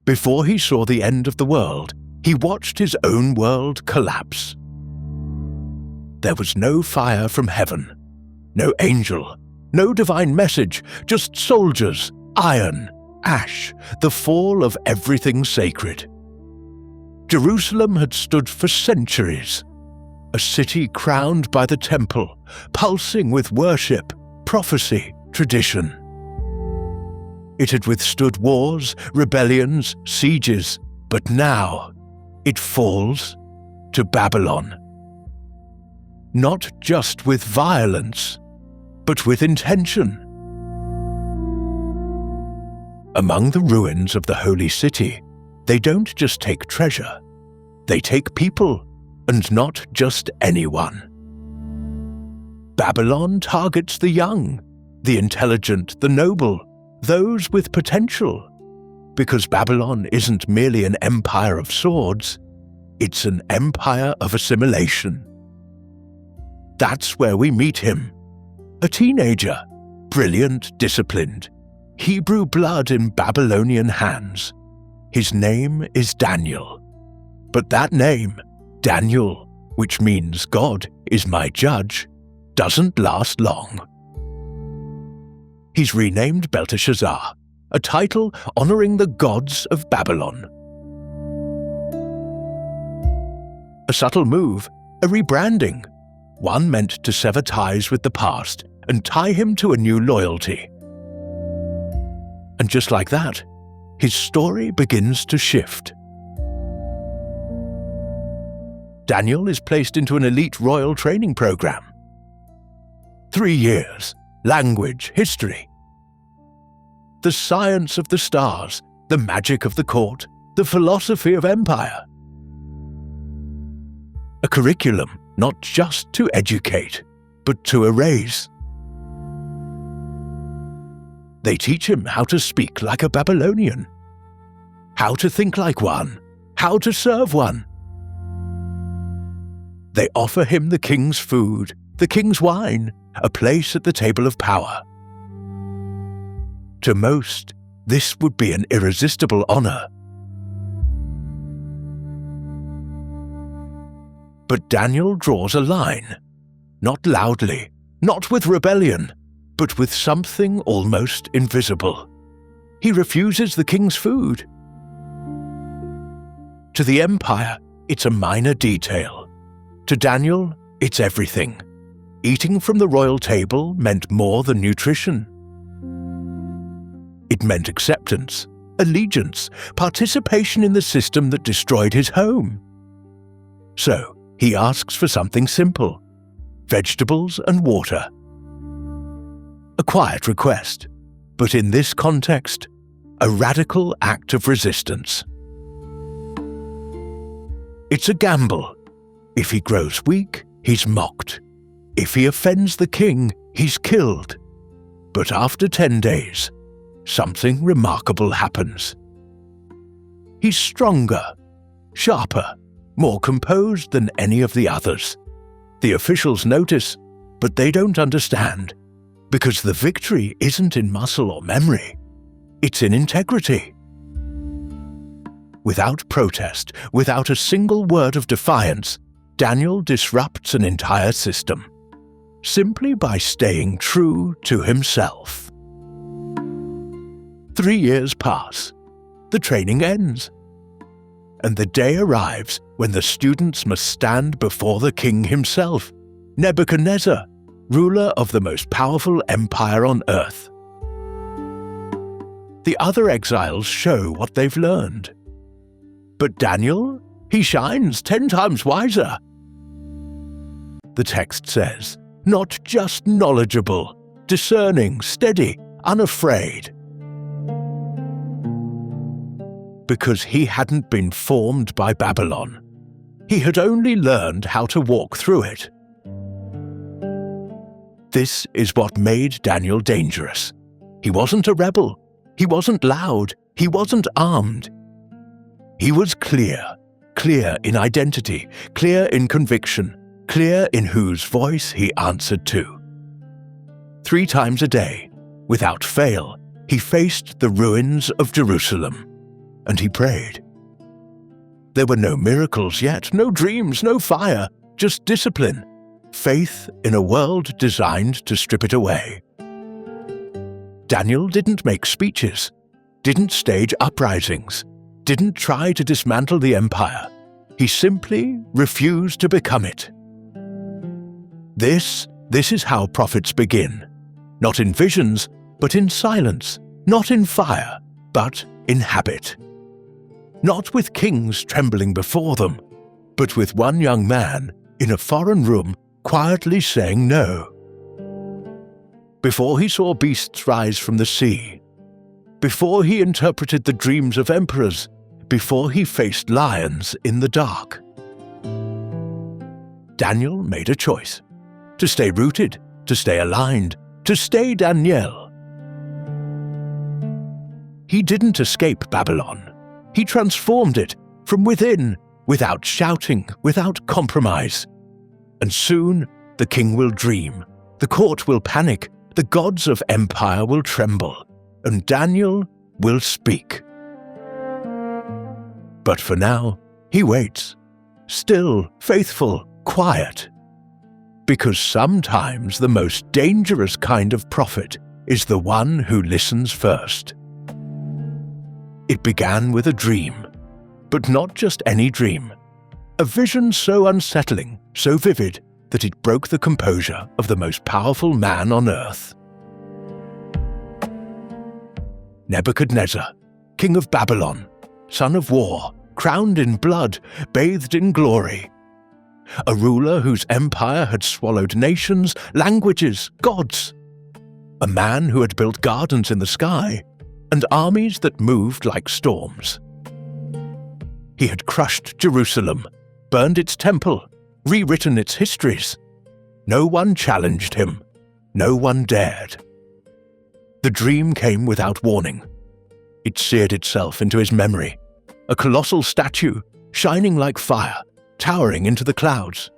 Before he saw the end of the world, he watched his own world collapse. There was no fire from heaven, no angel, no divine message, just soldiers, iron, ash, the fall of everything sacred. Jerusalem had stood for centuries, a city crowned by the temple, pulsing with worship, prophecy, tradition. It had withstood wars, rebellions, sieges, but now it falls to Babylon. Not just with violence, but with intention. Among the ruins of the holy city, they don't just take treasure, they take people, and not just anyone. Babylon targets the young, the intelligent, the noble, those with potential, because Babylon isn't merely an empire of swords, it's an empire of assimilation. That's where we meet him. A teenager, brilliant, disciplined, Hebrew blood in Babylonian hands. His name is Daniel. But that name, Daniel, which means God is my judge, doesn't last long. He's renamed Belteshazzar, a title honoring the gods of Babylon. A subtle move, a rebranding, one meant to sever ties with the past and tie him to a new loyalty. And just like that, his story begins to shift. Daniel is placed into an elite royal training program. 3 years, language, history. The science of the stars, the magic of the court, the philosophy of empire. A curriculum not just to educate, but to erase. They teach him how to speak like a Babylonian, how to think like one, how to serve one. They offer him the king's food, the king's wine, a place at the table of power. To most, this would be an irresistible honor. But Daniel draws a line, not loudly, not with rebellion, but with something almost invisible. He refuses the king's food. To the empire, it's a minor detail. To Daniel, it's everything. Eating from the royal table meant more than nutrition. It meant acceptance, allegiance, participation in the system that destroyed his home. So, he asks for something simple: vegetables and water. A quiet request, but in this context, a radical act of resistance. It's a gamble. If he grows weak, he's mocked. If he offends the king, he's killed. But after 10 days, something remarkable happens. He's stronger, sharper, more composed than any of the others. The officials notice, but they don't understand, because the victory isn't in muscle or memory, it's in integrity. Without protest, without a single word of defiance, Daniel disrupts an entire system, simply by staying true to himself. 3 years pass. The training ends. And the day arrives when the students must stand before the king himself, Nebuchadnezzar, ruler of the most powerful empire on earth. The other exiles show what they've learned. But Daniel, he shines 10 times wiser. The text says, not just knowledgeable, discerning, steady, unafraid. Because he hadn't been formed by Babylon. He had only learned how to walk through it. This is what made Daniel dangerous. He wasn't a rebel. He wasn't loud. He wasn't armed. He was clear in identity, clear in conviction, clear in whose voice he answered to. 3 times a day, without fail, he faced the ruins of Jerusalem. and he prayed. There were no miracles yet, no dreams, no fire, just discipline, faith in a world designed to strip it away. Daniel didn't make speeches, didn't stage uprisings, didn't try to dismantle the empire. He simply refused to become it. This is how prophets begin. Not in visions, but in silence. Not in fire, but in habit. Not with kings trembling before them, but with one young man in a foreign room quietly saying no. Before he saw beasts rise from the sea, before he interpreted the dreams of emperors, before he faced lions in the dark. Daniel made a choice. To stay rooted, to stay aligned, to stay Daniel. He didn't escape Babylon. He transformed it from within, without shouting, without compromise. And soon the king will dream, the court will panic, the gods of empire will tremble, and Daniel will speak. But for now, he waits, still, faithful, quiet. Because sometimes the most dangerous kind of prophet is the one who listens first. It began with a dream, but not just any dream. A vision so unsettling, so vivid, that it broke the composure of the most powerful man on earth. Nebuchadnezzar, king of Babylon, son of war, crowned in blood, bathed in glory. A ruler whose empire had swallowed nations, languages, gods. A man who had built gardens in the sky and armies that moved like storms. He had crushed Jerusalem, burned its temple, rewritten its histories. No one challenged him. No one dared. The dream came without warning. It seared itself into his memory, a colossal statue, shining like fire, towering into the clouds.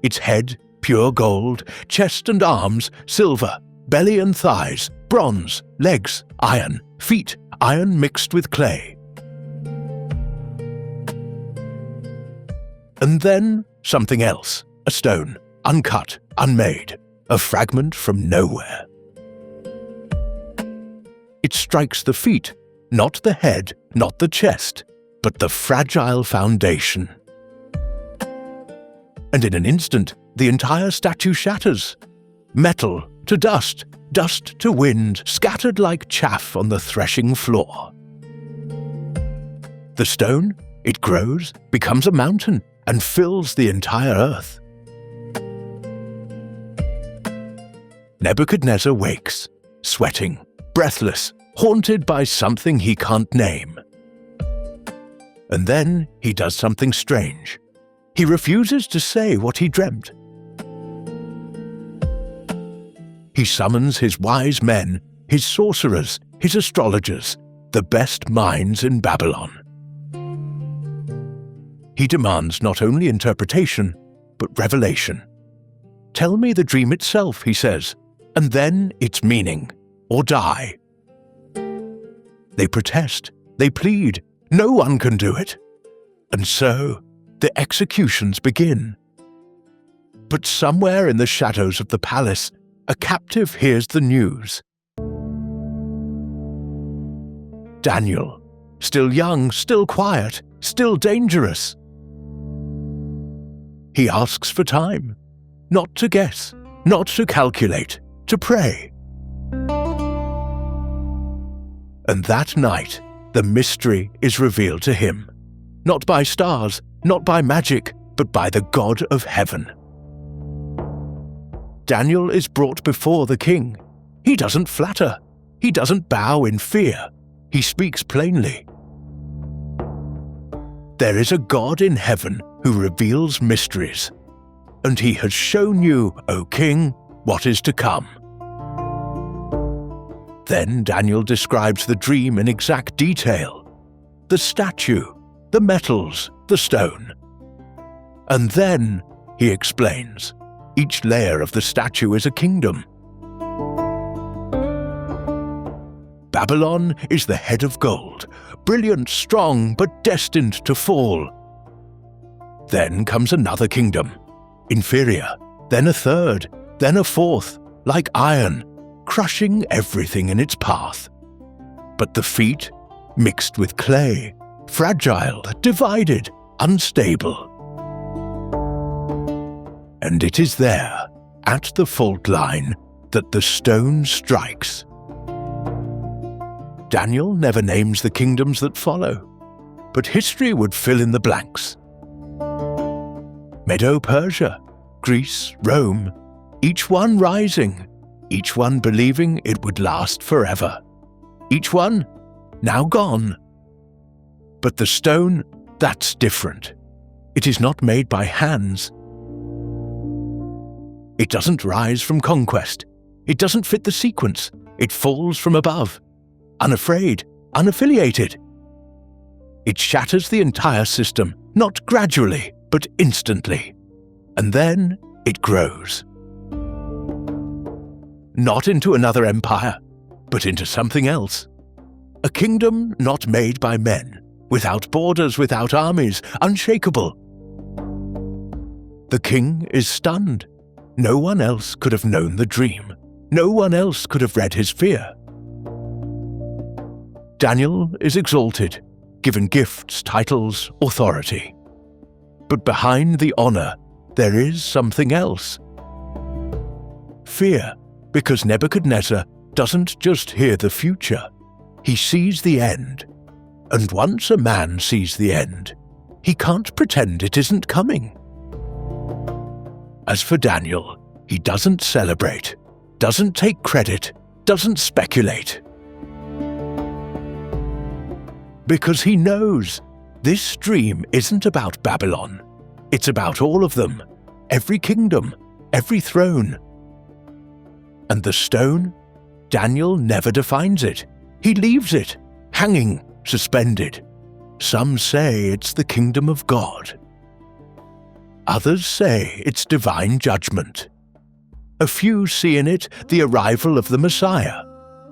Its head, pure gold, chest and arms, silver, belly and thighs, bronze, legs, iron, feet, iron mixed with clay. And then something else, a stone, uncut, unmade, a fragment from nowhere. It strikes the feet, not the head, not the chest, but the fragile foundation. And in an instant, the entire statue shatters. Metal to dust, dust to wind, scattered like chaff on the threshing floor. The stone, it grows, becomes a mountain, and fills the entire earth. Nebuchadnezzar wakes, sweating, breathless, haunted by something he can't name. And then he does something strange. He refuses to say what he dreamt. He summons his wise men, his sorcerers, his astrologers, the best minds in Babylon. He demands not only interpretation, but revelation. Tell me the dream itself, he says, and then its meaning, or die. They protest, they plead, no one can do it. And so, the executions begin. But somewhere in the shadows of the palace, a captive hears the news. Daniel, still young, still quiet, still dangerous. He asks for time, not to guess, not to calculate, to pray. And that night, the mystery is revealed to him, not by stars, not by magic, but by the God of heaven. Daniel is brought before the king. He doesn't flatter. He doesn't bow in fear. He speaks plainly. There is a God in heaven who reveals mysteries, and he has shown you, O king, what is to come. Then Daniel describes the dream in exact detail. The statue, the metals, the stone. And then, he explains, each layer of the statue is a kingdom. Babylon is the head of gold, brilliant, strong, but destined to fall. Then comes another kingdom, inferior, then a third, then a fourth, like iron, crushing everything in its path. But the feet, mixed with clay, fragile, divided, unstable. And it is there, at the fault line, that the stone strikes. Daniel never names the kingdoms that follow, but history would fill in the blanks. Medo-Persia, Greece, Rome, each one rising, each one believing it would last forever. Each one now gone. But the stone, that's different. It is not made by hands. It doesn't rise from conquest. It doesn't fit the sequence. It falls from above, unafraid, unaffiliated. It shatters the entire system, not gradually, but instantly. And then it grows. Not into another empire, but into something else. A kingdom not made by men, without borders, without armies, unshakable. The king is stunned. No one else could have known the dream. No one else could have read his fear. Daniel is exalted, given gifts, titles, authority. But behind the honor, there is something else. Fear, because Nebuchadnezzar doesn't just hear the future, he sees the end. And once a man sees the end, he can't pretend it isn't coming. As for Daniel, he doesn't celebrate, doesn't take credit, doesn't speculate. Because he knows this dream isn't about Babylon. It's about all of them, every kingdom, every throne. And the stone? Daniel never defines it. He leaves it, hanging, suspended. Some say it's the kingdom of God. Others say it's divine judgment. A few see in it the arrival of the Messiah,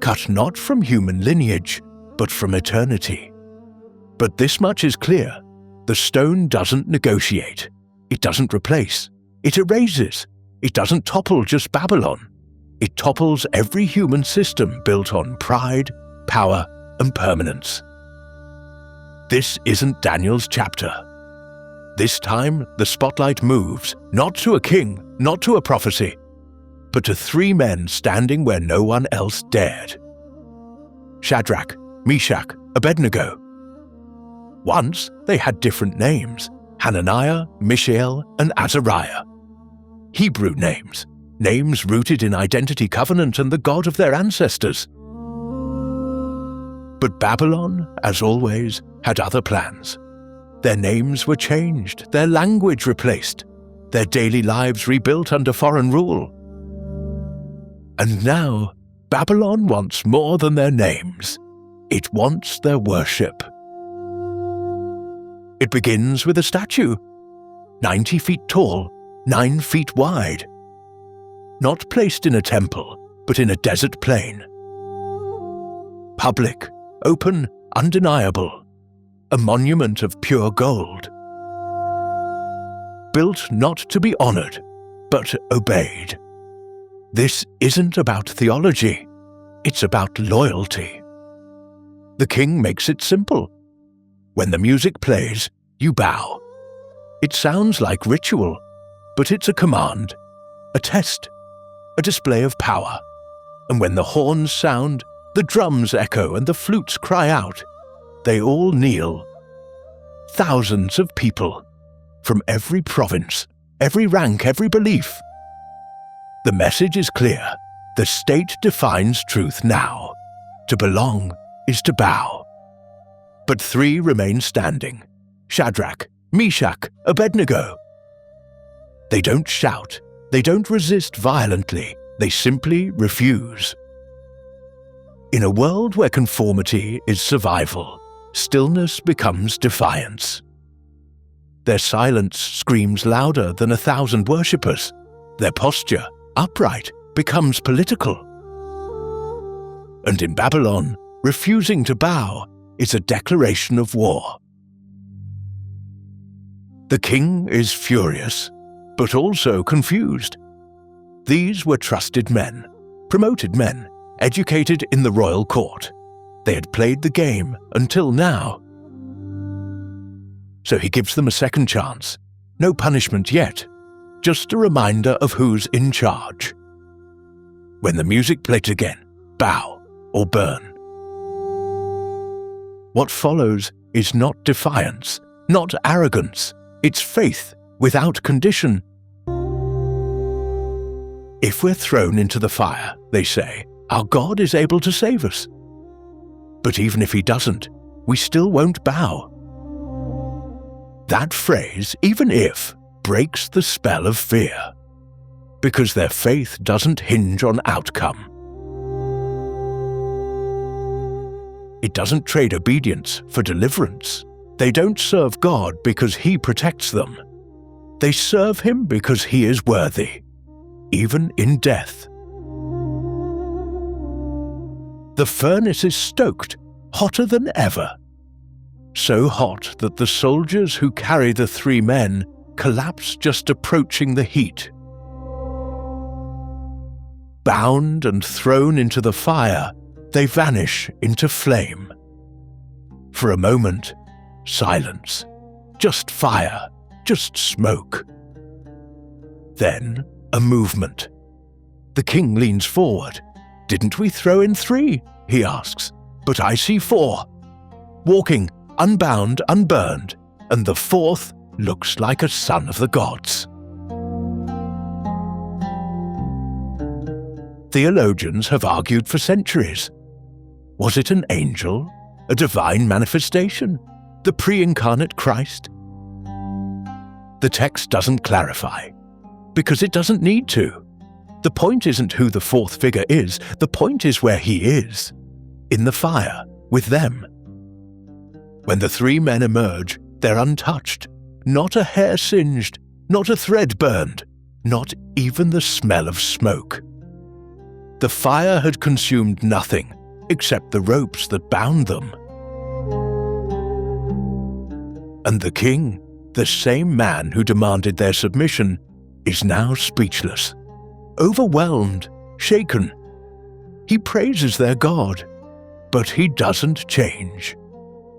cut not from human lineage, but from eternity. But this much is clear: the stone doesn't negotiate. It doesn't replace. It erases. It doesn't topple just Babylon. It topples every human system built on pride, power, and permanence. This isn't Daniel's chapter. This time, the spotlight moves, not to a king, not to a prophecy, but to three men standing where no one else dared. Shadrach, Meshach, Abednego. Once, they had different names: Hananiah, Mishael, and Azariah. Hebrew names, names rooted in identity covenant and the God of their ancestors. But Babylon, as always, had other plans. Their names were changed, their language replaced, their daily lives rebuilt under foreign rule. And now, Babylon wants more than their names. It wants their worship. It begins with a statue, 90 feet tall, 9 feet wide. Not placed in a temple, but in a desert plain. Public, open, undeniable. A monument of pure gold. Built not to be honored, but obeyed. This isn't about theology, it's about loyalty. The king makes it simple. When the music plays, you bow. It sounds like ritual, but it's a command, a test, a display of power. And when the horns sound, the drums echo and the flutes cry out, they all kneel. Thousands of people, from every province, every rank, every belief. The message is clear. The state defines truth now. To belong is to bow. But three remain standing: Shadrach, Meshach, Abednego. They don't shout, they don't resist violently, they simply refuse. In a world where conformity is survival, stillness becomes defiance. Their silence screams louder than 1,000 worshippers. Their posture, upright, becomes political. And in Babylon, refusing to bow is a declaration of war. The king is furious, but also confused. These were trusted men, promoted men, educated in the royal court. They had played the game until now. So he gives them a second chance. No punishment yet, just a reminder of who's in charge. When the music plays again, bow or burn. What follows is not defiance, not arrogance. It's faith without condition. If we're thrown into the fire, they say, our God is able to save us. But even if he doesn't, we still won't bow. That phrase, even if, breaks the spell of fear, because their faith doesn't hinge on outcome. It doesn't trade obedience for deliverance. They don't serve God because he protects them. They serve him because he is worthy, even in death. The furnace is stoked, hotter than ever. So hot that the soldiers who carry the 3 men collapse just approaching the heat. Bound and thrown into the fire, they vanish into flame. For a moment, silence. Just fire, just smoke. Then, a movement. The king leans forward. "Didn't we throw in 3?" he asks. "But I see 4. Walking, unbound, unburned, and the 4th looks like a son of the gods." Theologians have argued for centuries. Was it an angel? A divine manifestation? The pre-incarnate Christ? The text doesn't clarify, because it doesn't need to. The point isn't who the 4th figure is, the point is where he is. In the fire, with them. When the 3 men emerge, they're untouched. Not a hair singed, not a thread burned, not even the smell of smoke. The fire had consumed nothing except the ropes that bound them. And the king, the same man who demanded their submission, is now speechless, overwhelmed, shaken. He praises their God, but he doesn't change.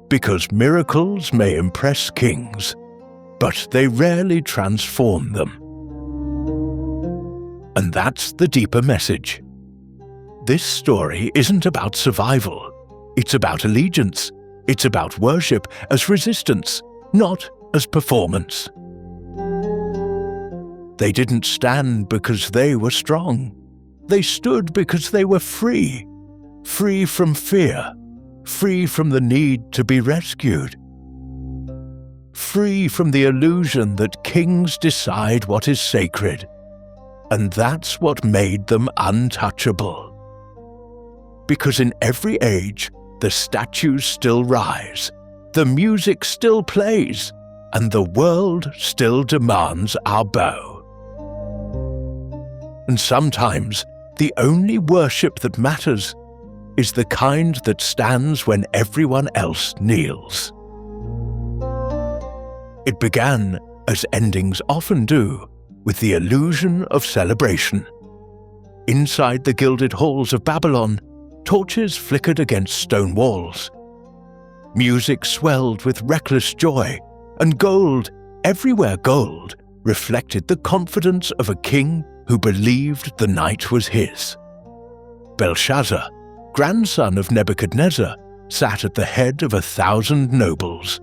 Because miracles may impress kings, but they rarely transform them. And that's the deeper message. This story isn't about survival. It's about allegiance. It's about worship as resistance, not as performance. They didn't stand because they were strong. They stood because they were free. Free from fear. Free from the need to be rescued. Free from the illusion that kings decide what is sacred. And that's what made them untouchable. Because in every age, the statues still rise, the music still plays, and the world still demands our bow. And sometimes, the only worship that matters is the kind that stands when everyone else kneels. It began, as endings often do, with the illusion of celebration. Inside the gilded halls of Babylon, torches flickered against stone walls. Music swelled with reckless joy, and gold, everywhere gold, reflected the confidence of a king who believed the night was his. Belshazzar, grandson of Nebuchadnezzar, sat at the head of 1,000 nobles.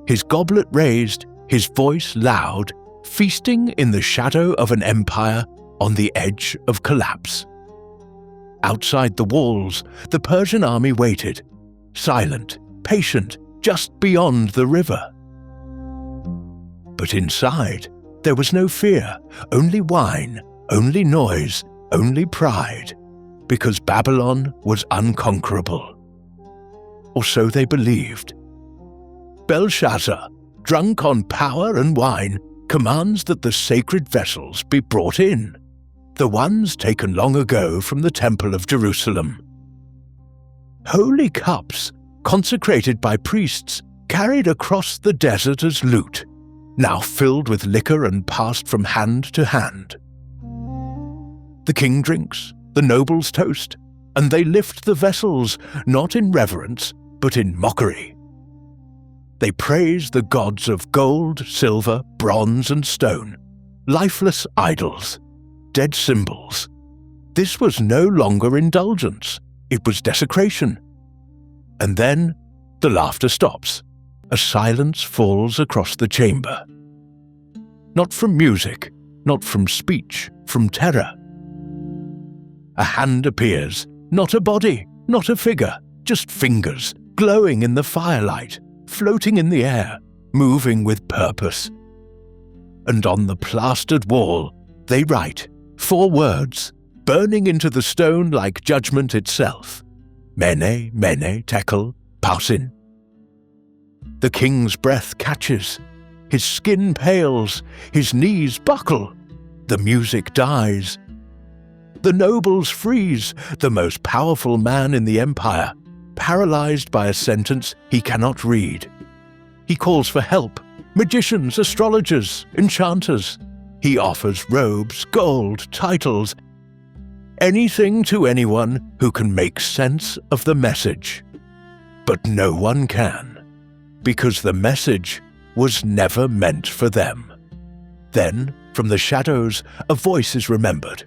His goblet raised, his voice loud, feasting in the shadow of an empire on the edge of collapse. Outside the walls, the Persian army waited, silent, patient, just beyond the river. But inside, there was no fear, only wine, only noise, only pride, because Babylon was unconquerable. Or so they believed. Belshazzar, drunk on power and wine, commands that the sacred vessels be brought in, the ones taken long ago from the Temple of Jerusalem. holy cups, consecrated by priests, carried across the desert as loot, now filled with liquor and passed from hand to hand. The king drinks, the nobles toast, and they lift the vessels, not in reverence, but in mockery. They praise the gods of gold, silver, bronze, and stone, lifeless idols, dead symbols. This was no longer indulgence, it was desecration. And then the laughter stops. A silence falls across the chamber. Not from music, not from speech, from terror. A hand appears, not a body, not a figure, just fingers, glowing in the firelight, floating in the air, moving with purpose. And on the plastered wall, they write 4 words, burning into the stone like judgment itself. Mene, mene, tekel, parsin. The king's breath catches, his skin pales, his knees buckle, the music dies. The nobles freeze, the most powerful man in the empire, paralyzed by a sentence he cannot read. He calls for help, magicians, astrologers, enchanters. He offers robes, gold, titles, anything to anyone who can make sense of the message. But no one can, because the message was never meant for them. Then, from the shadows, a voice is remembered.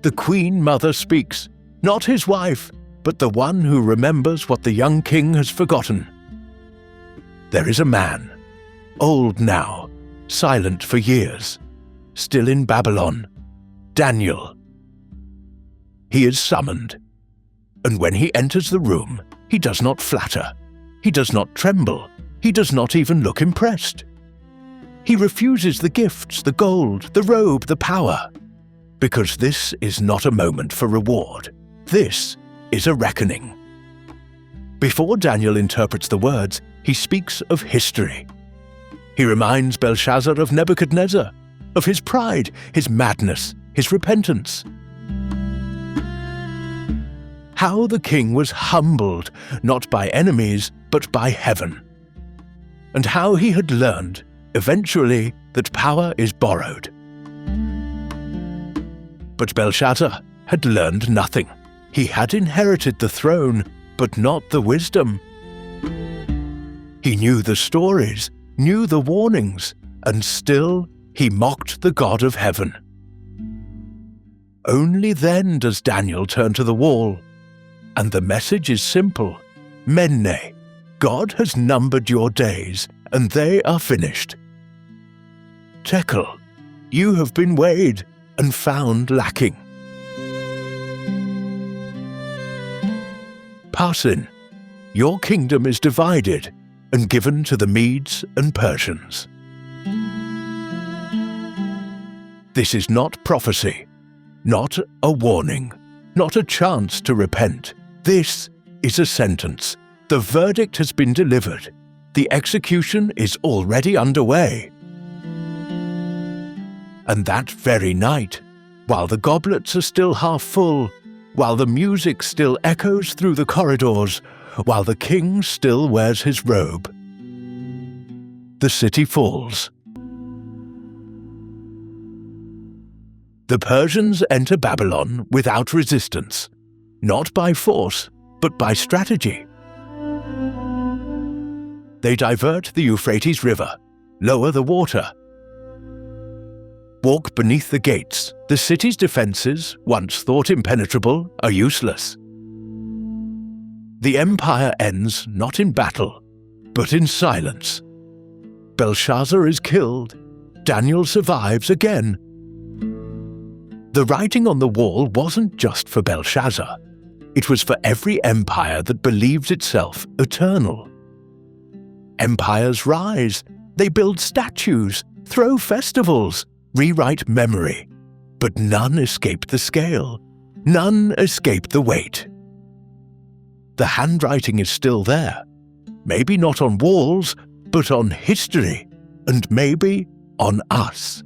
The Queen Mother speaks, not his wife, but the one who remembers what the young king has forgotten. There is a man, old now, silent for years, still in Babylon, Daniel. He is summoned, and when he enters the room, he does not flatter, he does not tremble, he does not even look impressed. He refuses the gifts, the gold, the robe, the power, because this is not a moment for reward. This is a reckoning. Before Daniel interprets the words, he speaks of history. He reminds Belshazzar of Nebuchadnezzar, of his pride, his madness, his repentance. How the king was humbled, not by enemies, but by heaven. And how he had learned, eventually, that power is borrowed. But Belshazzar had learned nothing. He had inherited the throne, but not the wisdom. He knew the stories, knew the warnings, and still he mocked the God of heaven. Only then does Daniel turn to the wall, and the message is simple. Mene, God has numbered your days, and they are finished. Tekel, you have been weighed and found lacking. Parsin, your kingdom is divided and given to the Medes and Persians. This is not prophecy, not a warning, not a chance to repent. This is a sentence. The verdict has been delivered. The execution is already underway. And that very night, while the goblets are still half full, while the music still echoes through the corridors, while the king still wears his robe, the city falls. The Persians enter Babylon without resistance, not by force, but by strategy. They divert the Euphrates River, lower the water, walk beneath the gates. The city's defenses, once thought impenetrable, are useless. The empire ends not in battle, but in silence. Belshazzar is killed. Daniel survives again. The writing on the wall wasn't just for Belshazzar. It was for every empire that believed itself eternal. Empires rise. They build statues, throw festivals, rewrite memory. But none escaped the scale. None escaped the weight. The handwriting is still there. Maybe not on walls, but on history, and maybe on us.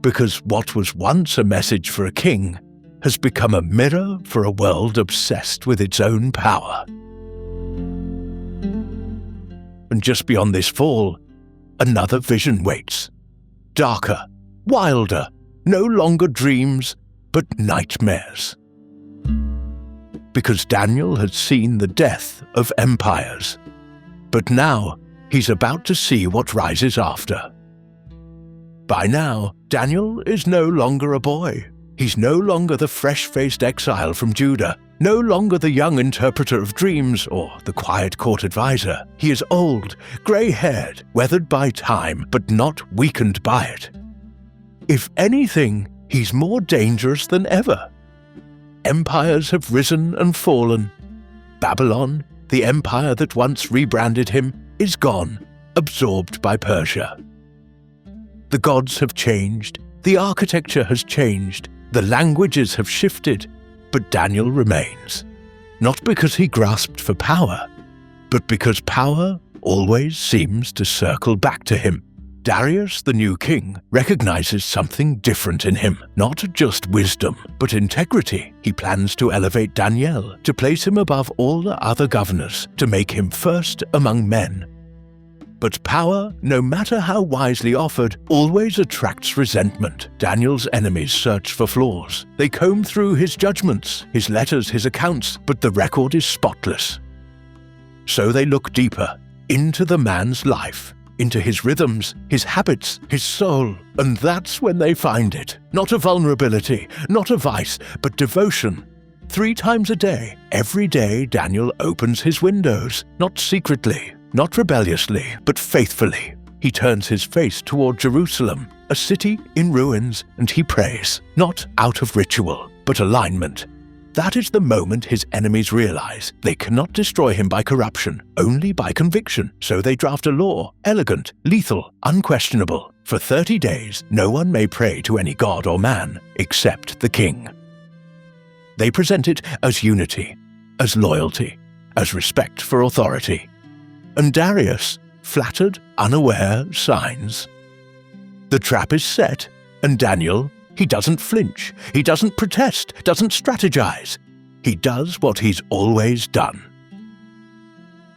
Because what was once a message for a king has become a mirror for a world obsessed with its own power. And just beyond this fall, another vision waits. Darker, wilder, no longer dreams, but nightmares. Because Daniel had seen the death of empires. But now, he's about to see what rises after. By now, Daniel is no longer a boy. He's no longer the fresh-faced exile from Judah, no longer the young interpreter of dreams or the quiet court advisor. He is old, grey-haired, weathered by time, but not weakened by it. If anything, he's more dangerous than ever. Empires have risen and fallen. Babylon, the empire that once rebranded him, is gone, absorbed by Persia. The gods have changed, the architecture has changed, the languages have shifted, but Daniel remains. Not because he grasped for power, but because power always seems to circle back to him. Darius, the new king, recognizes something different in him. Not just wisdom, but integrity. He plans to elevate Daniel, to place him above all the other governors, to make him first among men. But power, no matter how wisely offered, always attracts resentment. Daniel's enemies search for flaws. They comb through his judgments, his letters, his accounts, but the record is spotless. So they look deeper, into the man's life, into his rhythms, his habits, his soul, and that's when they find it. Not a vulnerability, not a vice, but devotion. 3 times a day, every day, Daniel opens his windows, not secretly, not rebelliously, but faithfully. He turns his face toward Jerusalem, a city in ruins, and he prays, not out of ritual, but alignment. That is the moment his enemies realize they cannot destroy him by corruption, only by conviction. So they draft a law, elegant, lethal, unquestionable. For 30 days, no one may pray to any god or man except the king. They present it as unity, as loyalty, as respect for authority. And Darius, flattered, unaware, signs. The trap is set, and Daniel, he doesn't flinch, he doesn't protest, doesn't strategize. He does what he's always done.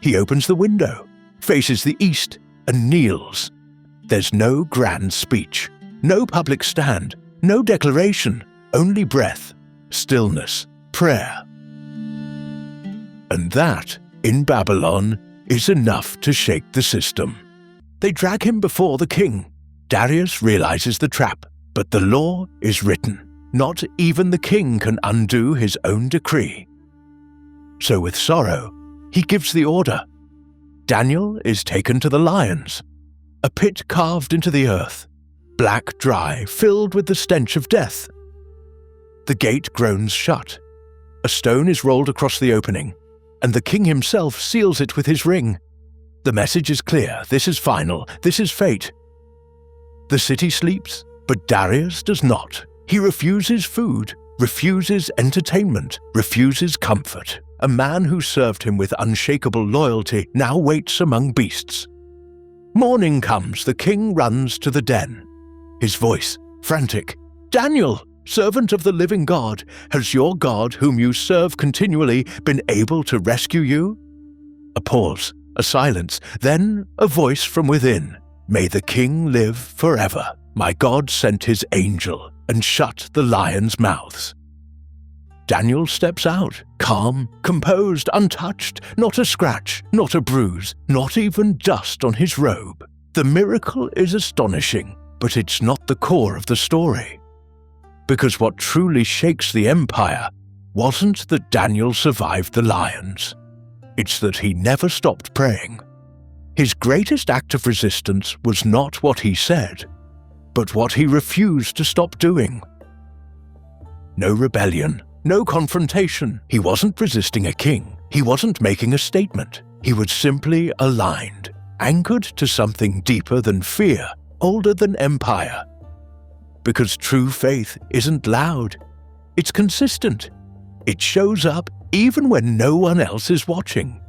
He opens the window, faces the east, and kneels. There's no grand speech, no public stand, no declaration, only breath, stillness, prayer. And that, in Babylon, is enough to shake the system. They drag him before the king. Darius realizes the trap, but the law is written. Not even the king can undo his own decree. So with sorrow, he gives the order. Daniel is taken to the lions, a pit carved into the earth, black, dry, filled with the stench of death. The gate groans shut. A stone is rolled across the opening, and the king himself seals it with his ring. The message is clear. This is final. This is fate. The city sleeps, but Darius does not. He refuses food, refuses entertainment, refuses comfort. A man who served him with unshakable loyalty now waits among beasts. Morning comes, the king runs to the den. His voice, frantic. "Daniel, servant of the living God, has your God, whom you serve continually, been able to rescue you?" A pause, a silence, then a voice from within. "May the king live forever. My God sent his angel and shut the lions' mouths." Daniel steps out, calm, composed, untouched, not a scratch, not a bruise, not even dust on his robe. The miracle is astonishing, but it's not the core of the story. Because what truly shakes the empire wasn't that Daniel survived the lions. It's that he never stopped praying. His greatest act of resistance was not what he said, but what he refused to stop doing. No rebellion, no confrontation. He wasn't resisting a king. He wasn't making a statement. He was simply aligned, anchored to something deeper than fear, older than empire. Because true faith isn't loud. It's consistent. It shows up even when no one else is watching.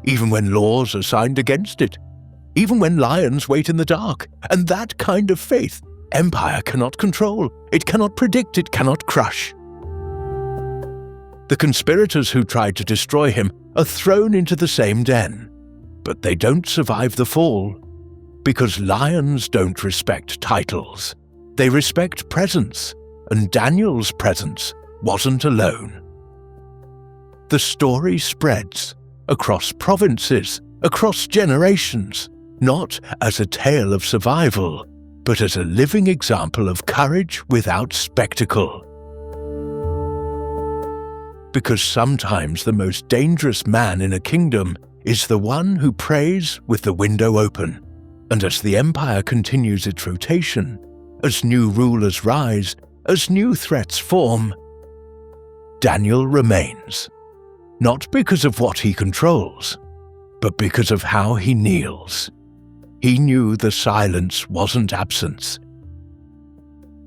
Even when laws are signed against it. Even when lions wait in the dark. And that kind of faith, empire cannot control, it cannot predict, it cannot crush. The conspirators who tried to destroy him are thrown into the same den, but they don't survive the fall, because lions don't respect titles. They respect presence, and Daniel's presence wasn't alone. The story spreads across provinces, across generations, not as a tale of survival, but as a living example of courage without spectacle. Because sometimes the most dangerous man in a kingdom is the one who prays with the window open, and as the empire continues its rotation, as new rulers rise, as new threats form, Daniel remains, not because of what he controls, but because of how he kneels. He knew the silence wasn't absence.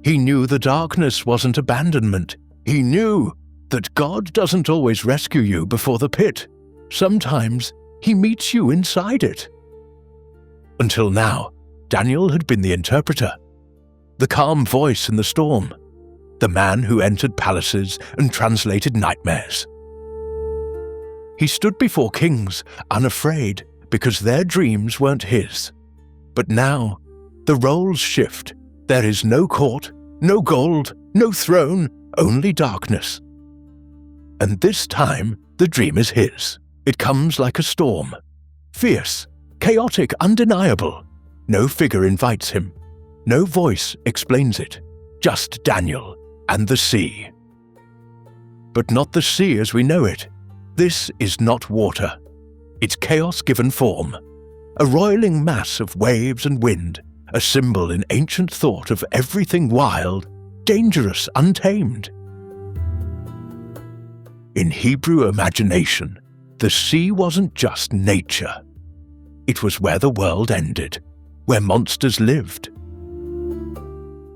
He knew the darkness wasn't abandonment. He knew that God doesn't always rescue you before the pit. Sometimes He meets you inside it. Until now, Daniel had been the interpreter, the calm voice in the storm, the man who entered palaces and translated nightmares. He stood before kings, unafraid, because their dreams weren't his. But now, the roles shift. There is no court, no gold, no throne, only darkness. And this time, the dream is his. It comes like a storm. Fierce, chaotic, undeniable. No figure invites him. No voice explains it. Just Daniel and the sea. But not the sea as we know it. This is not water. It's chaos given form. A roiling mass of waves and wind, a symbol in ancient thought of everything wild, dangerous, untamed. In Hebrew imagination, the sea wasn't just nature. It was where the world ended, where monsters lived,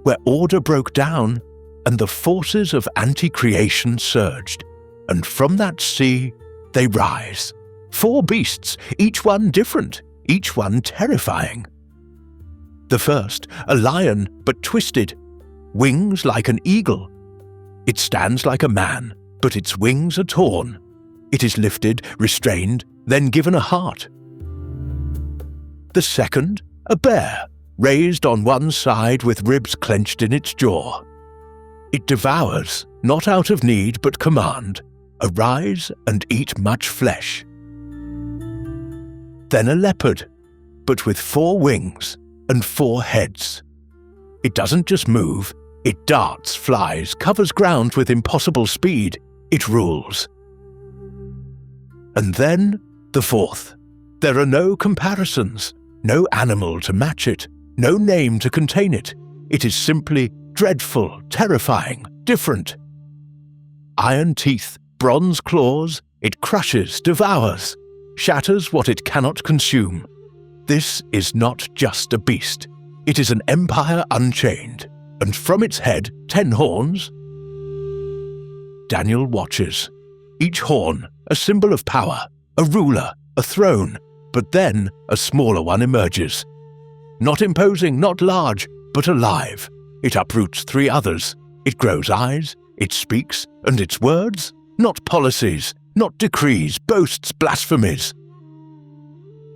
where order broke down and the forces of anti-creation surged, and from that sea they rise. 4 beasts, each one different, each one terrifying. The first, a lion but twisted, wings like an eagle. It stands like a man, but its wings are torn. It is lifted, restrained, then given a heart. The second, a bear, raised on one side with ribs clenched in its jaw. It devours, not out of need but command, arise and eat much flesh. Then a leopard, but with 4 wings and 4 heads. It doesn't just move, it darts, flies, covers ground with impossible speed. It rules. And then the fourth. There are no comparisons, no animal to match it, no name to contain it. It is simply dreadful, terrifying, different. Iron teeth, bronze claws, it crushes, devours, shatters what it cannot consume. This is not just a beast. It is an empire unchained, and from its head 10 horns. Daniel watches. Each horn, a symbol of power, a ruler, a throne, but then a smaller one emerges. Not imposing, not large, but alive. It uproots 3 others. It grows eyes, it speaks, and its words? Not policies, not decrees, boasts, blasphemies.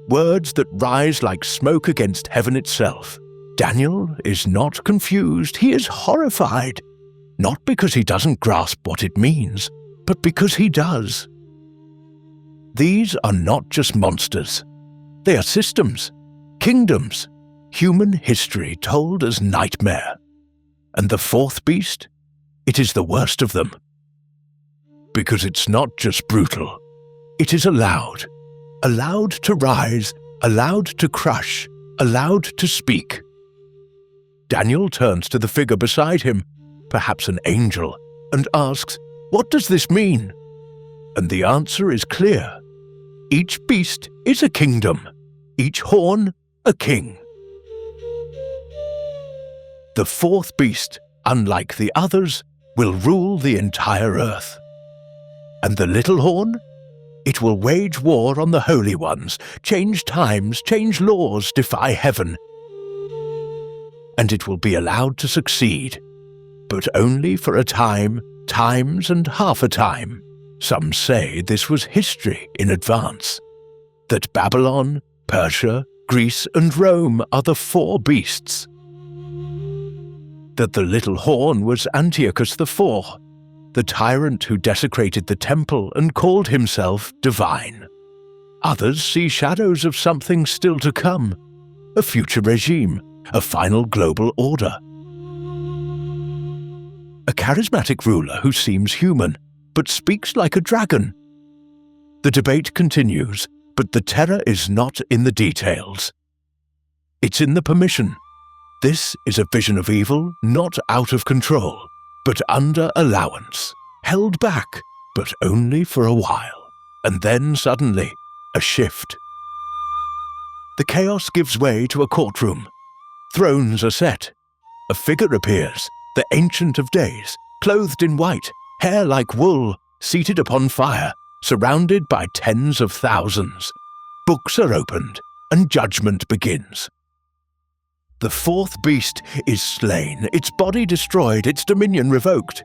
Words that rise like smoke against heaven itself. Daniel is not confused, he is horrified. Not because he doesn't grasp what it means, but because he does. These are not just monsters. They are systems, kingdoms, human history told as nightmare. And the 4th beast? It is the worst of them. Because it's not just brutal. It is allowed. Allowed to rise, allowed to crush, allowed to speak. Daniel turns to the figure beside him, perhaps an angel, and asks, "What does this mean?" And the answer is clear. Each beast is a kingdom, each horn a king. The 4th beast, unlike the others, will rule the entire earth. And the little horn? It will wage war on the holy ones, change times, change laws, defy heaven. and it will be allowed to succeed, but only for a time, times and half a time. Some say this was history in advance, that Babylon, Persia, Greece and Rome are the four beasts, that the little horn was Antiochus IV, the tyrant who desecrated the temple and called himself divine. Others see shadows of something still to come, a future regime, a final global order. A charismatic ruler who seems human, but speaks like a dragon. The debate continues, but the terror is not in the details. It's in the permission. This is a vision of evil not out of control, but under allowance, held back, but only for a while. And then suddenly, a shift. The chaos gives way to a courtroom. Thrones are set. A figure appears, the Ancient of Days, clothed in white, hair like wool, seated upon fire, surrounded by tens of thousands. Books are opened, and judgment begins. The fourth beast is slain, its body destroyed, its dominion revoked.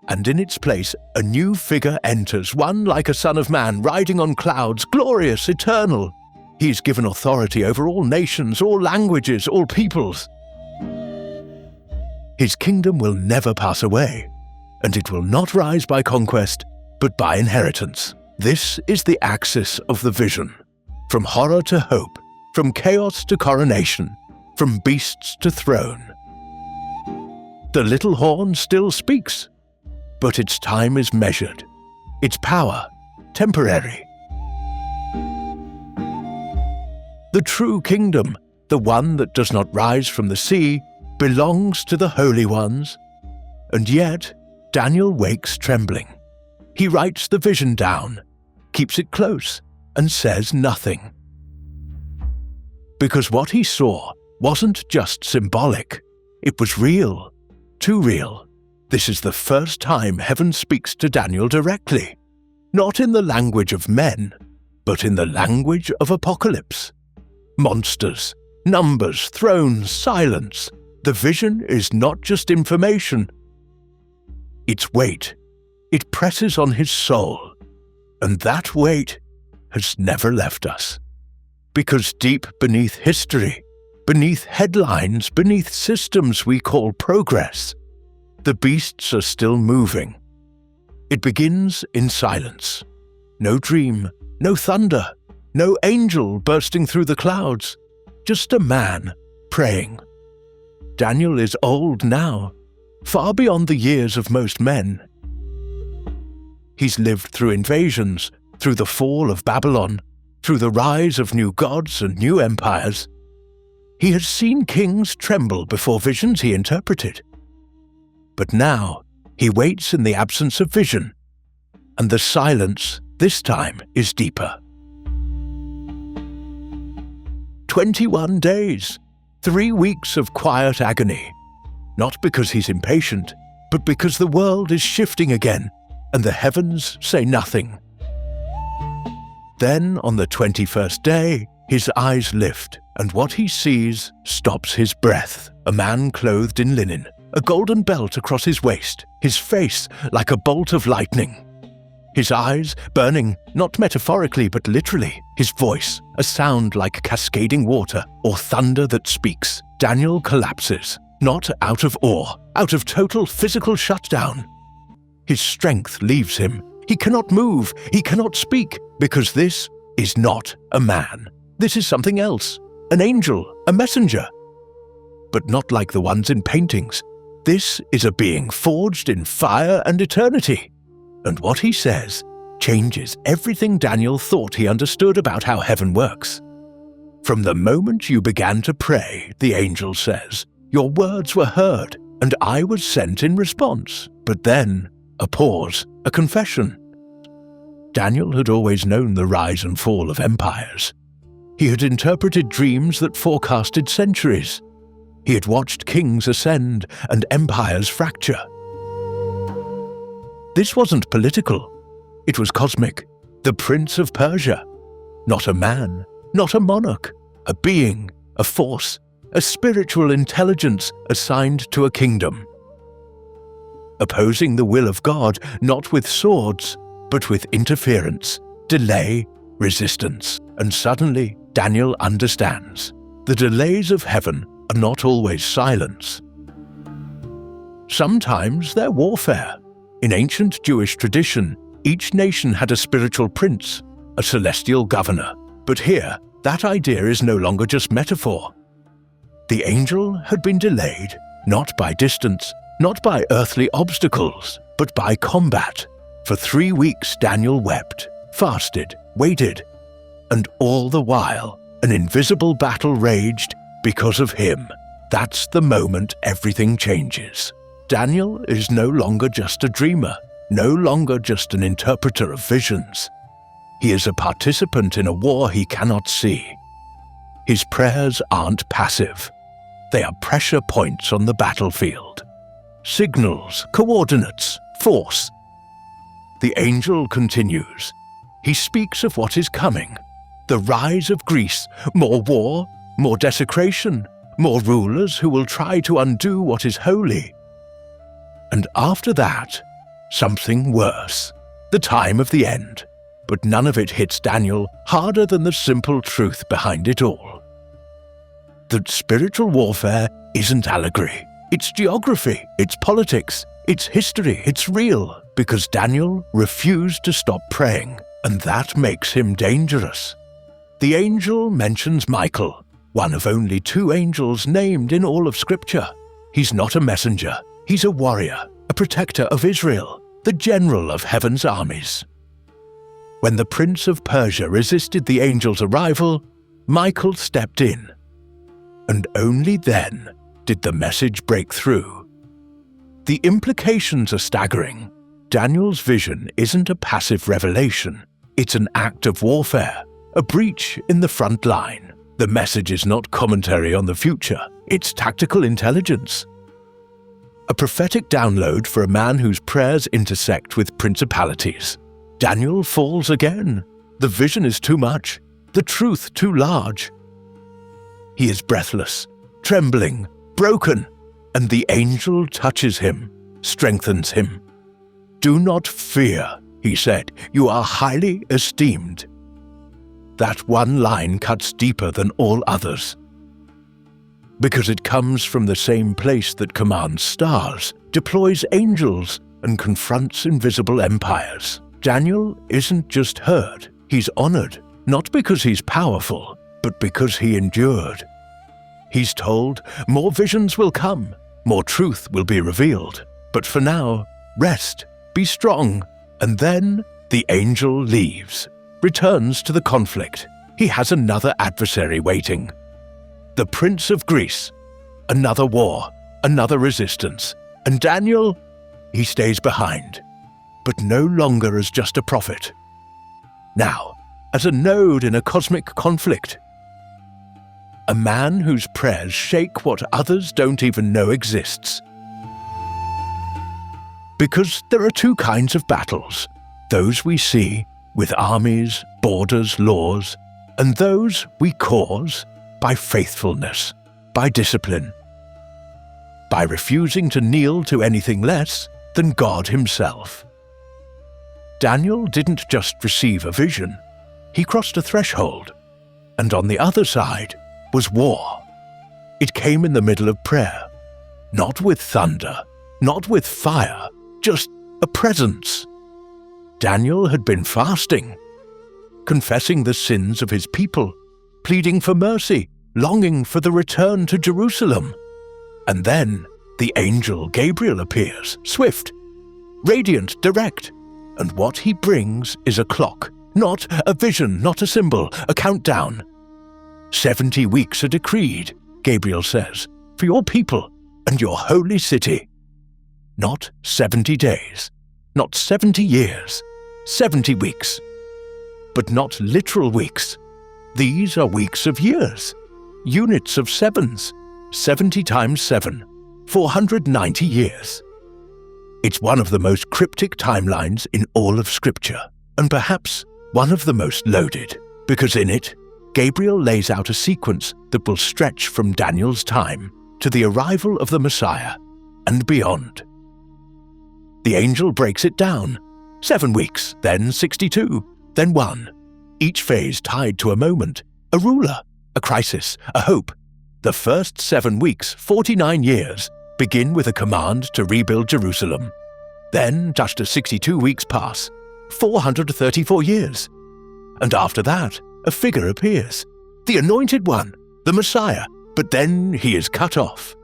And in its place, a new figure enters, one like a son of man, riding on clouds, glorious, eternal. He is given authority over all nations, all languages, all peoples. His kingdom will never pass away, and it will not rise by conquest, but by inheritance. This is the axis of the vision, from horror to hope, from chaos to coronation, from beasts to throne. The little horn still speaks, but its time is measured, its power temporary. The true kingdom, the one that does not rise from the sea, belongs to the holy ones. And yet, Daniel wakes trembling. He writes the vision down, keeps it close, and says nothing. Because what he saw wasn't just symbolic, it was real, too real. This is the first time heaven speaks to Daniel directly, not in the language of men, but in the language of apocalypse. Monsters, numbers, thrones, silence. The vision is not just information. It's weight. It presses on his soul, and that weight has never left us. Because deep beneath history, beneath headlines, beneath systems we call progress, the beasts are still moving. It begins in silence. No dream, no thunder, no angel bursting through the clouds, just a man praying. Daniel is old now, far beyond the years of most men. He's lived through invasions, through the fall of Babylon, through the rise of new gods and new empires. He has seen kings tremble before visions he interpreted. But now he waits in the absence of vision, and the silence this time is deeper. 21 days, 3 weeks of quiet agony, not because he's impatient, but because the world is shifting again, and the heavens say nothing. Then, on the 21st day, his eyes lift, and what he sees stops his breath. A man clothed in linen, a golden belt across his waist, his face like a bolt of lightning. His eyes burning, not metaphorically but literally, his voice, a sound like cascading water or thunder that speaks. Daniel collapses, not out of awe, out of total physical shutdown. His strength leaves him. He cannot move, he cannot speak, because this is not a man. This is something else, an angel, a messenger. But not like the ones in paintings. This is a being forged in fire and eternity. And what he says changes everything Daniel thought he understood about how heaven works. From the moment you began to pray, the angel says, your words were heard, and I was sent in response. But then, a pause, a confession. Daniel had always known the rise and fall of empires. He had interpreted dreams that forecasted centuries. He had watched kings ascend and empires fracture. This wasn't political. It was cosmic. The Prince of Persia. Not a man, not a monarch, a being, a force, a spiritual intelligence assigned to a kingdom. Opposing the will of God not with swords, but with interference, delay, resistance, and suddenly Daniel understands. The delays of heaven are not always silence. Sometimes they're warfare. In ancient Jewish tradition, each nation had a spiritual prince, a celestial governor. But here, that idea is no longer just metaphor. The angel had been delayed, not by distance, not by earthly obstacles, but by combat. For 3 weeks Daniel wept, fasted, waited, and all the while an invisible battle raged because of him. That's the moment everything changes. Daniel is no longer just a dreamer, no longer just an interpreter of visions. He is a participant in a war he cannot see. His prayers aren't passive. They are pressure points on the battlefield. Signals, coordinates, force. The angel continues. He speaks of what is coming. The rise of Greece, more war, more desecration, more rulers who will try to undo what is holy. And after that, something worse. The time of the end. But none of it hits Daniel harder than the simple truth behind it all. That spiritual warfare isn't allegory. It's geography, it's politics, it's history, it's real. Because Daniel refused to stop praying, and that makes him dangerous. The angel mentions Michael, one of only 2 angels named in all of Scripture. He's not a messenger. He's a warrior, a protector of Israel, the general of heaven's armies. When the prince of Persia resisted the angel's arrival, Michael stepped in. And only then did the message break through. The implications are staggering. Daniel's vision isn't a passive revelation. It's an act of warfare, a breach in the front line. The message is not commentary on the future. It's tactical intelligence. A prophetic download for a man whose prayers intersect with principalities. Daniel falls again. The vision is too much, the truth too large. He is breathless, trembling, broken, and the angel touches him, strengthens him. "Do not fear," he said, "you are highly esteemed." That one line cuts deeper than all others. Because it comes from the same place that commands stars, deploys angels, and confronts invisible empires. Daniel isn't just heard, he's honored, not because he's powerful, but because he endured. He's told, more visions will come, more truth will be revealed. But for now, rest, be strong. And then the angel leaves, returns to the conflict. He has another adversary waiting. The Prince of Greece, another war, another resistance. And Daniel, he stays behind, but no longer as just a prophet. Now, as a node in a cosmic conflict. A man whose prayers shake what others don't even know exists. Because there are 2 kinds of battles, those we see with armies, borders, laws, and those we cause by faithfulness, by discipline, by refusing to kneel to anything less than God himself. Daniel didn't just receive a vision, he crossed a threshold, and on the other side was war. It came in the middle of prayer, not with thunder, not with fire, just a presence. Daniel had been fasting, confessing the sins of his people, pleading for mercy, longing for the return to Jerusalem. And then the angel Gabriel appears, swift, radiant, direct, and what he brings is a clock, not a vision, not a symbol, a countdown. 70 weeks are decreed, Gabriel says, for your people and your holy city. Not 70 days, not 70 years, 70 weeks. But not literal weeks. These are weeks of years, units of sevens, 70 times 7, 490 years. It's one of the most cryptic timelines in all of Scripture, and perhaps one of the most loaded, because in it, Gabriel lays out a sequence that will stretch from Daniel's time to the arrival of the Messiah and beyond. The angel breaks it down: 7 weeks, then 62, then 1, each phase tied to a moment, a ruler, a crisis, a hope. The first 7 weeks, 49 years, begin with a command to rebuild Jerusalem. Then, just as 62 weeks pass, 434 years. And after that, a figure appears, the Anointed One, the Messiah, but then he is cut off.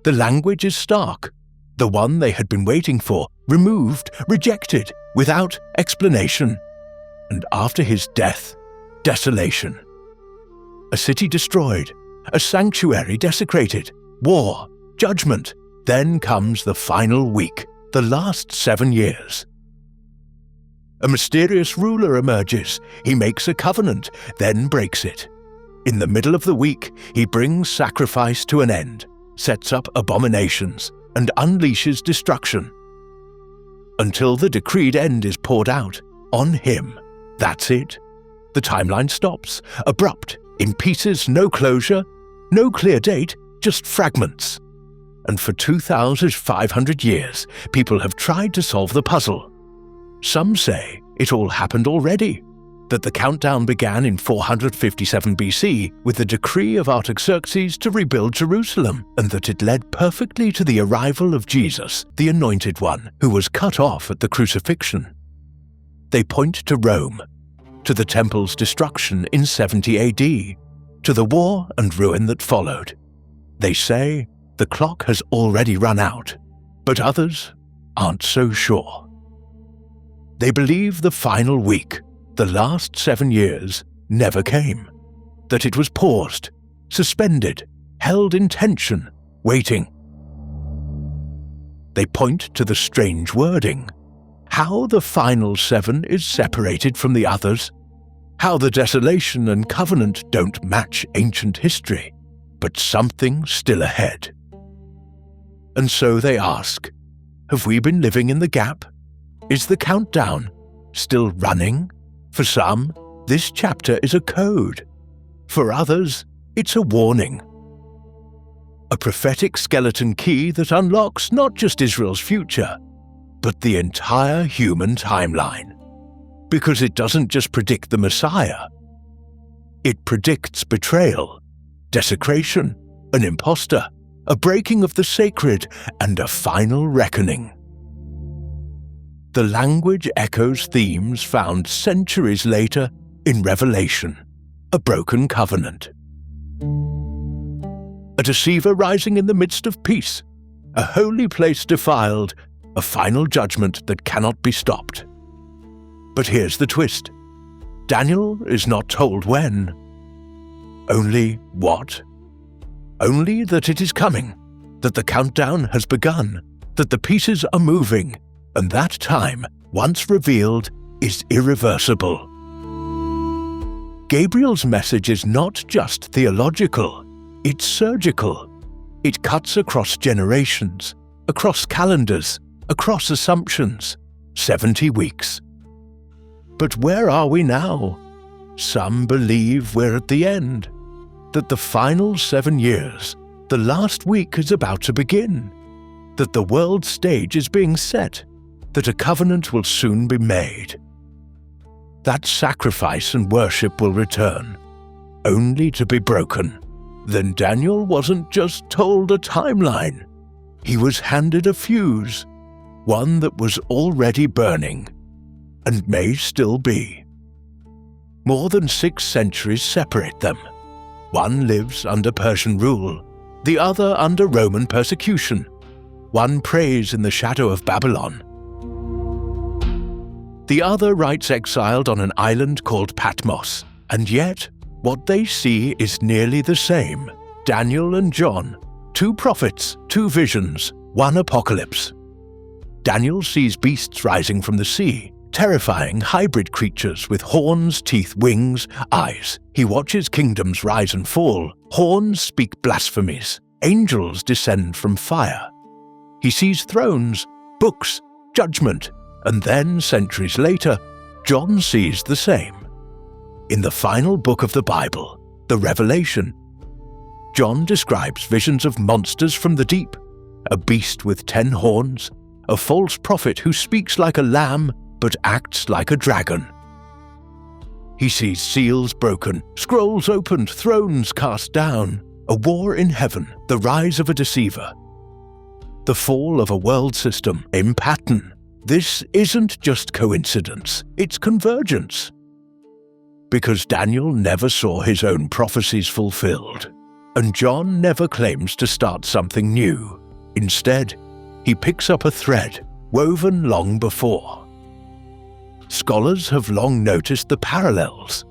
The language is stark, the one they had been waiting for, removed, rejected, without explanation. And after his death, desolation. A city destroyed, a sanctuary desecrated, war, judgment. Then comes the final week, the last 7 years. A mysterious ruler emerges. He makes a covenant, then breaks it. In the middle of the week, he brings sacrifice to an end, sets up abominations, and unleashes destruction. Until the decreed end is poured out on him. That's it. The timeline stops, abrupt, in pieces, no closure, no clear date, just fragments. And for 2,500 years, people have tried to solve the puzzle. Some say it all happened already, that the countdown began in 457 BC with the decree of Artaxerxes to rebuild Jerusalem, and that it led perfectly to the arrival of Jesus, the Anointed One, who was cut off at the crucifixion. They point to Rome, to the temple's destruction in 70 AD, to the war and ruin that followed. They say the clock has already run out, but others aren't so sure. They believe the final week, the last 7 years, never came, that it was paused, suspended, held in tension, waiting. They point to the strange wording, how the final 7 is separated from the others, how the desolation and covenant don't match ancient history, but something still ahead. And so they ask, have we been living in the gap? Is the countdown still running? For some, this chapter is a code. For others, it's a warning. A prophetic skeleton key that unlocks not just Israel's future, but the entire human timeline. Because it doesn't just predict the Messiah. It predicts betrayal, desecration, an imposter, a breaking of the sacred, and a final reckoning. The language echoes themes found centuries later in Revelation, a broken covenant. A deceiver rising in the midst of peace, a holy place defiled, a final judgment that cannot be stopped. But here's the twist. Daniel is not told when. Only what? Only that it is coming, that the countdown has begun, that the pieces are moving, and that time, once revealed, is irreversible. Gabriel's message is not just theological, it's surgical. It cuts across generations, across calendars, across assumptions. 70 weeks. But where are we now? Some believe we're at the end, that the final 7 years, the last week is about to begin, that the world stage is being set, that a covenant will soon be made. That sacrifice and worship will return, only to be broken. Then Daniel wasn't just told a timeline. He was handed a fuse, one that was already burning, and may still be. More than 6 centuries separate them. One lives under Persian rule, the other under Roman persecution. One prays in the shadow of Babylon. The other writes exiled on an island called Patmos, and yet what they see is nearly the same. Daniel and John, 2 prophets, 2 visions, 1 apocalypse. Daniel sees beasts rising from the sea, terrifying hybrid creatures with horns, teeth, wings, eyes. He watches kingdoms rise and fall. Horns speak blasphemies. Angels descend from fire. He sees thrones, books, judgment, and then, centuries later, John sees the same. In the final book of the Bible, the Revelation, John describes visions of monsters from the deep, a beast with 10 horns, a false prophet who speaks like a lamb but acts like a dragon. He sees seals broken, scrolls opened, thrones cast down, a war in heaven, the rise of a deceiver, the fall of a world system in pattern. This isn't just coincidence, it's convergence. Because Daniel never saw his own prophecies fulfilled, and John never claims to start something new. Instead, he picks up a thread woven long before. Scholars have long noticed the parallels.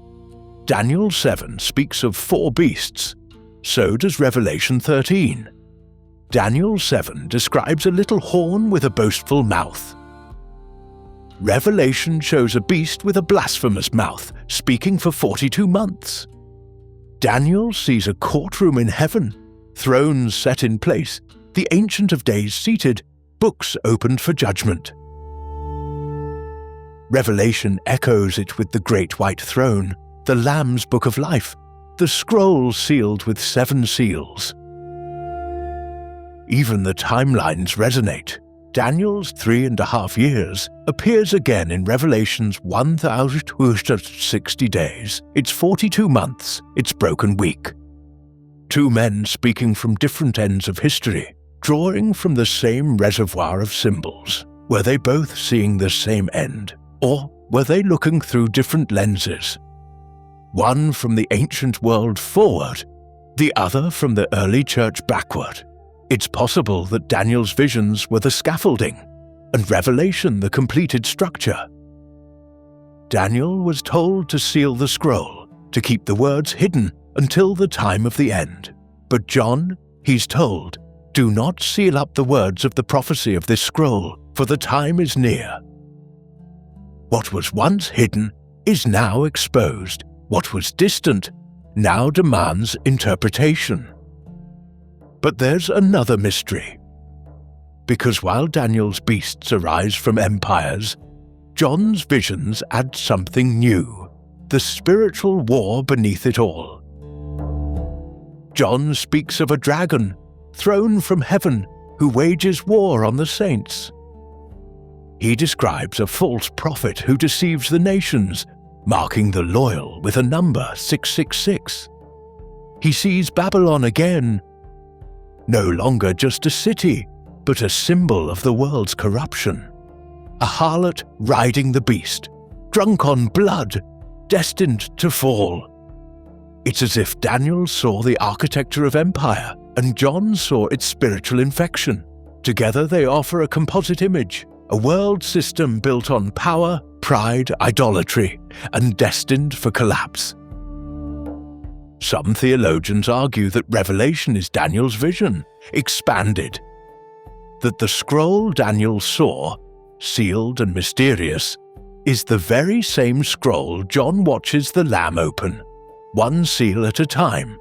Daniel 7 speaks of 4 beasts, so does Revelation 13. Daniel 7 describes a little horn with a boastful mouth. Revelation shows a beast with a blasphemous mouth, speaking for 42 months. Daniel sees a courtroom in heaven, thrones set in place, the Ancient of Days seated, books opened for judgment. Revelation echoes it with the great white throne, the Lamb's book of life, the scroll sealed with 7 seals. Even the timelines resonate. Daniel's 3.5 years appears again in Revelation's 1,260 days, its 42 months, its broken week. 2 men speaking from different ends of history, drawing from the same reservoir of symbols. Were they both seeing the same end, or were they looking through different lenses? One from the ancient world forward, the other from the early church backward. It's possible that Daniel's visions were the scaffolding, and Revelation the completed structure. Daniel was told to seal the scroll, to keep the words hidden until the time of the end. But John, he's told, do not seal up the words of the prophecy of this scroll, for the time is near. What was once hidden is now exposed. What was distant now demands interpretation. But there's another mystery. Because while Daniel's beasts arise from empires, John's visions add something new, the spiritual war beneath it all. John speaks of a dragon, thrown from heaven, who wages war on the saints. He describes a false prophet who deceives the nations, marking the loyal with a number 666. He sees Babylon again, no longer just a city, but a symbol of the world's corruption. A harlot riding the beast, drunk on blood, destined to fall. It's as if Daniel saw the architecture of empire and John saw its spiritual infection. Together they offer a composite image, a world system built on power, pride, idolatry, and destined for collapse. Some theologians argue that Revelation is Daniel's vision, expanded. That the scroll Daniel saw, sealed and mysterious, is the very same scroll John watches the Lamb open, one seal at a time.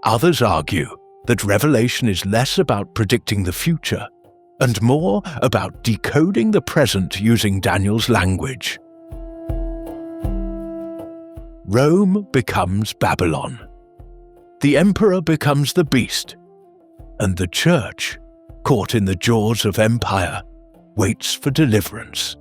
Others argue that Revelation is less about predicting the future and more about decoding the present using Daniel's language. Rome becomes Babylon. The emperor becomes the beast, and the church, caught in the jaws of empire, waits for deliverance.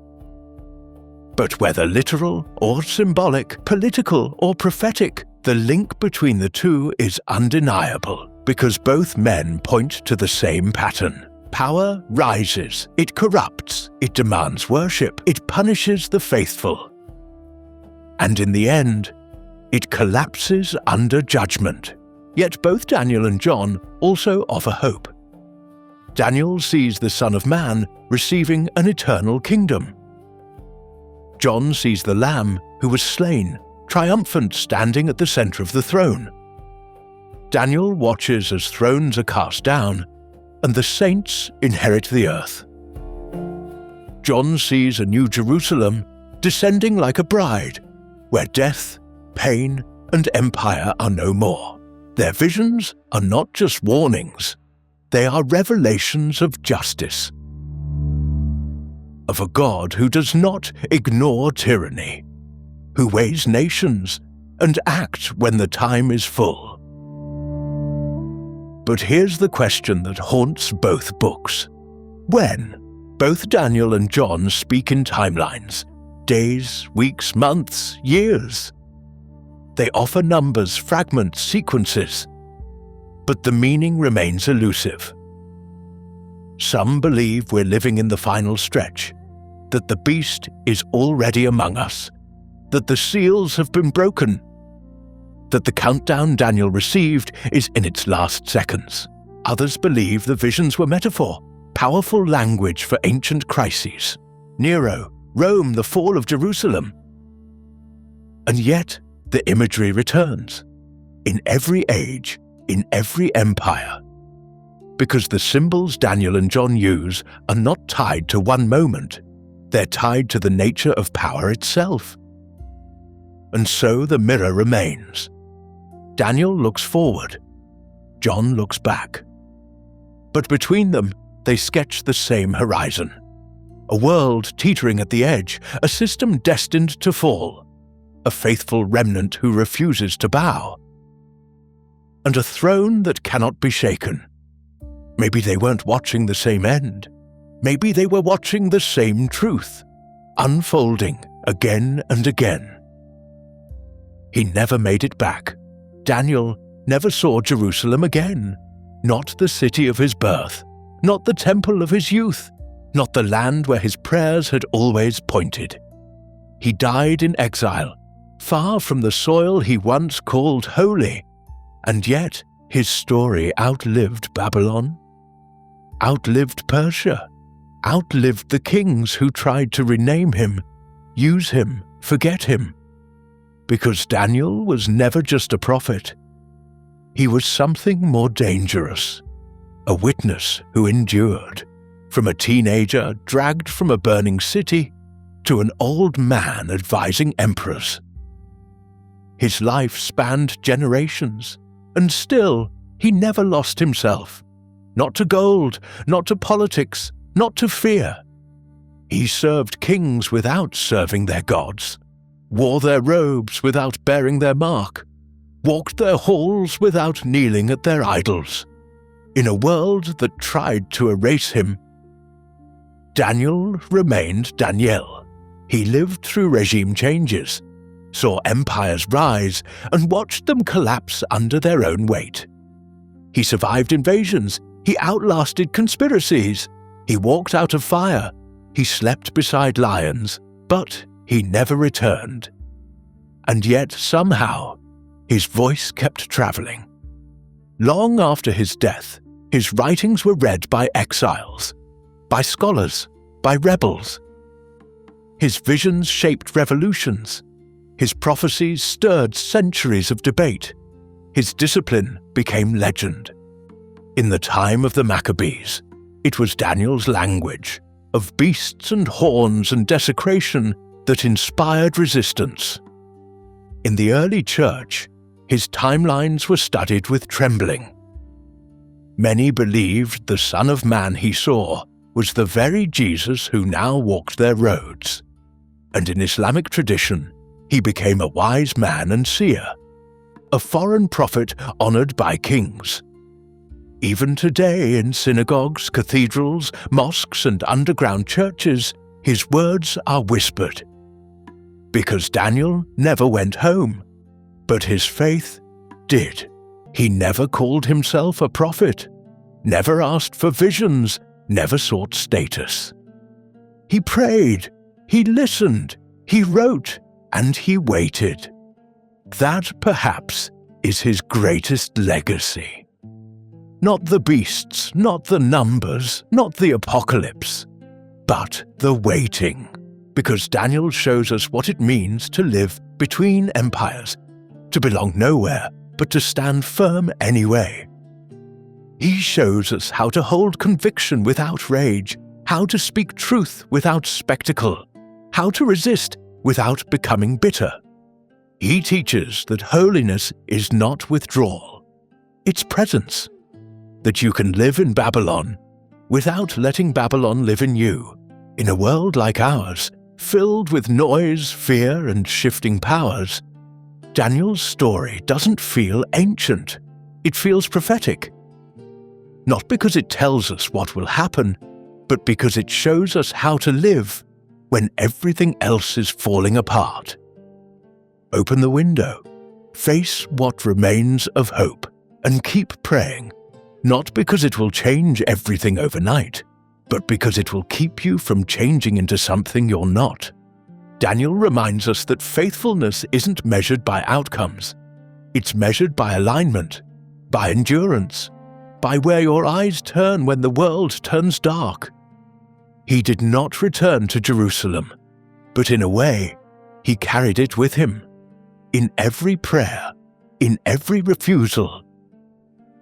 But whether literal or symbolic, political or prophetic, the link between the two is undeniable, because both men point to the same pattern. Power rises, it corrupts, it demands worship, it punishes the faithful. And in the end, it collapses under judgment. Yet both Daniel and John also offer hope. Daniel sees the Son of Man receiving an eternal kingdom. John sees the Lamb who was slain, triumphant, standing at the center of the throne. Daniel watches as thrones are cast down, and the saints inherit the earth. John sees a new Jerusalem descending like a bride, where death, pain, and empire are no more. Their visions are not just warnings, they are revelations of justice. Of a God who does not ignore tyranny, who weighs nations, and act when the time is full. But here's the question that haunts both books. When? Both Daniel and John speak in timelines, days, weeks, months, years. They offer numbers, fragments, sequences, but the meaning remains elusive. Some believe we're living in the final stretch, that the beast is already among us, that the seals have been broken, that the countdown Daniel received is in its last seconds. Others believe the visions were metaphor, powerful language for ancient crises. Nero, Rome, the fall of Jerusalem. And yet, the imagery returns. In every age, in every empire. Because the symbols Daniel and John use are not tied to one moment. They're tied to the nature of power itself. And so the mirror remains. Daniel looks forward. John looks back. But between them, they sketch the same horizon. A world teetering at the edge, a system destined to fall, a faithful remnant who refuses to bow, and a throne that cannot be shaken. Maybe they weren't watching the same end. Maybe they were watching the same truth, unfolding again and again. He never made it back. Daniel never saw Jerusalem again, not the city of his birth, not the temple of his youth, not the land where his prayers had always pointed. He died in exile, far from the soil he once called holy, and yet his story outlived Babylon, outlived Persia, outlived the kings who tried to rename him, use him, forget him. Because Daniel was never just a prophet. He was something more dangerous, a witness who endured, from a teenager dragged from a burning city to an old man advising emperors. His life spanned generations, and still he never lost himself. Not to gold, not to politics, not to fear. He served kings without serving their gods, wore their robes without bearing their mark, walked their halls without kneeling at their idols. In a world that tried to erase him, Daniel remained Daniel. He lived through regime changes, saw empires rise, and watched them collapse under their own weight. He survived invasions, he outlasted conspiracies, he walked out of fire, he slept beside lions, but he never returned. And yet somehow, his voice kept traveling. Long after his death, his writings were read by exiles, by scholars, by rebels. His visions shaped revolutions. His prophecies stirred centuries of debate. His discipline became legend. In the time of the Maccabees, it was Daniel's language, of beasts and horns and desecration, that inspired resistance. In the early church, his timelines were studied with trembling. Many believed the Son of Man he saw was the very Jesus who now walked their roads. And in Islamic tradition, he became a wise man and seer, a foreign prophet honored by kings. Even today in synagogues, cathedrals, mosques, and underground churches, his words are whispered. Because Daniel never went home, but his faith did. He never called himself a prophet, never asked for visions, never sought status. He prayed, he listened, he wrote, and he waited. That, perhaps, is his greatest legacy. Not the beasts, not the numbers, not the apocalypse, but the waiting. Because Daniel shows us what it means to live between empires, to belong nowhere, but to stand firm anyway. He shows us how to hold conviction without rage, how to speak truth without spectacle, how to resist without becoming bitter. He teaches that holiness is not withdrawal, it's presence, that you can live in Babylon without letting Babylon live in you. In a world like ours, filled with noise, fear, and shifting powers, Daniel's story doesn't feel ancient. It feels prophetic. Not because it tells us what will happen, but because it shows us how to live when everything else is falling apart. Open the window, face what remains of hope, and keep praying, not because it will change everything overnight, but because it will keep you from changing into something you're not. Daniel reminds us that faithfulness isn't measured by outcomes. It's measured by alignment, by endurance, by where your eyes turn when the world turns dark. He did not return to Jerusalem, but in a way, he carried it with him. In every prayer, in every refusal,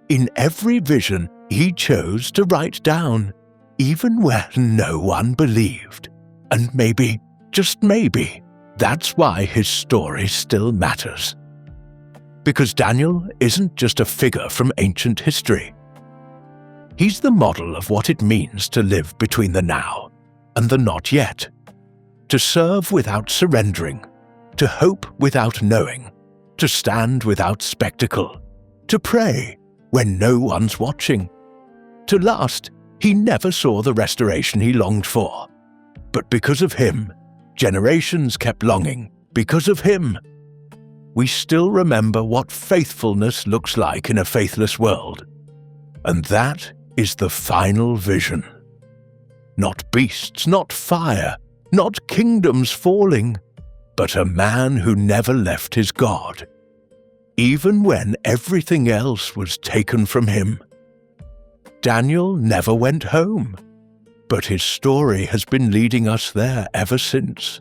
in every vision he chose to write down, even when no one believed. And maybe, just maybe, that's why his story still matters. Because Daniel isn't just a figure from ancient history. He's the model of what it means to live between the now and the not yet, to serve without surrendering, to hope without knowing, to stand without spectacle, to pray when no one's watching. To last, he never saw the restoration he longed for. But because of him, generations kept longing. Because of him, we still remember what faithfulness looks like in a faithless world. And that is the final vision. Not beasts, not fire, not kingdoms falling, but a man who never left his God, even when everything else was taken from him. Daniel never went home, but his story has been leading us there ever since.